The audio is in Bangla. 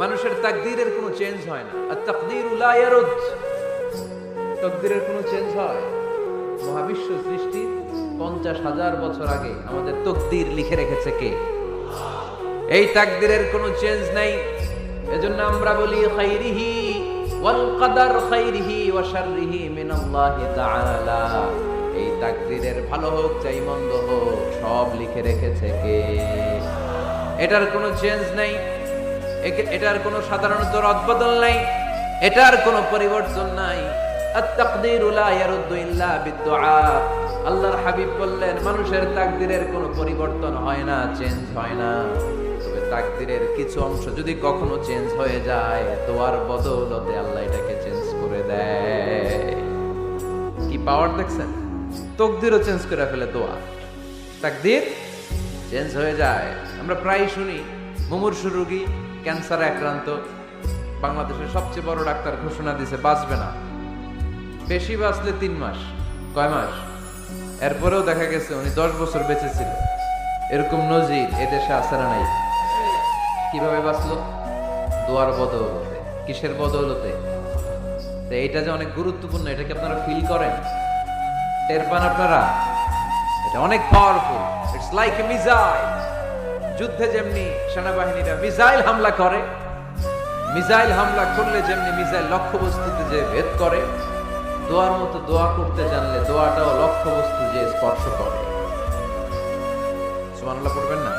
মানুষের তাকদীরের কোনো চেঞ্জ হয় না। আর তাকদীরু লা ইয়ারুদ, তাকদীরের কোনো চেঞ্জ হয়? মহাবিশ্ব সৃষ্টির 50,000 বছর আগে আমাদের তাকদীর লিখে রেখেছে কে? এই তাকদীরের কোনো চেঞ্জ নাই। এজন্য আমরা বলি খাইরিহি ওয়াল কদর খাইরিহি ওয়া শাররিহি মিনাল্লাহি তাআলা। এই তাকদীরের ভালো হোক চাই মন্দ হোক সব লিখে রেখেছে কে? এটার কোনো চেঞ্জ নাই, এটার কোনো সাধারণত রদবদল নাই, এটার কোনো পরিবর্তন নাই। আত-তাকদীরু লা ইয়ারুদ্দু ইল্লা বিদ-দুআ। আল্লাহর হাবিব বললেন মানুষের তাকদীরের কোনো পরিবর্তন হয় না, চেঞ্জ হয় না। তবে তাকদীরের কিছু অংশ যদি কখনো চেঞ্জ হয়ে যায়, দোয়ার বদৌলতে আল্লাহ এটাকে চেঞ্জ করে দেয়। কি পাওয়ার দেখছেন? তাকদীরও চেঞ্জ করে ফেলে দোয়া, তাকদীর চেঞ্জ হয়ে যায়। আমরা প্রায় শুনি মুমূর্ষু রোগী, ক্যান্সারে আক্রান্ত, বাংলাদেশের সবচেয়ে বড় ডাক্তার ঘোষণা দিয়েছে বাঁচবে না, বেশি বাঁচলে 3 মাস। কয় মাস? এরপরেও দেখা গেছে উনি 10 বছর বেঁচে ছিল। এরকম নজির এদেশে আছে না নাই? কিভাবে বাঁচলো? দোয়ার বদৌলতে। কিসের বদৌলতে? তো এটা যে অনেক গুরুত্বপূর্ণ, এটা কি আপনারা ফিল করেন? টের পান আপনারা? এটা অনেক powerful. It's like a missile. যুদ্ধে যেমনি সেনাবাহিনীরা মিসাইল হামলা করে, মিসাইল হামলা করলে যেমনি মিসাইল লক্ষ্যবস্তুতে যে ভেদ করে, দোয়ার মতো দোয়া করতে জানলে দোয়াটাও লক্ষ্যবস্তু যে স্পর্শ করে। সুবহানাল্লাহ পড়বেন না?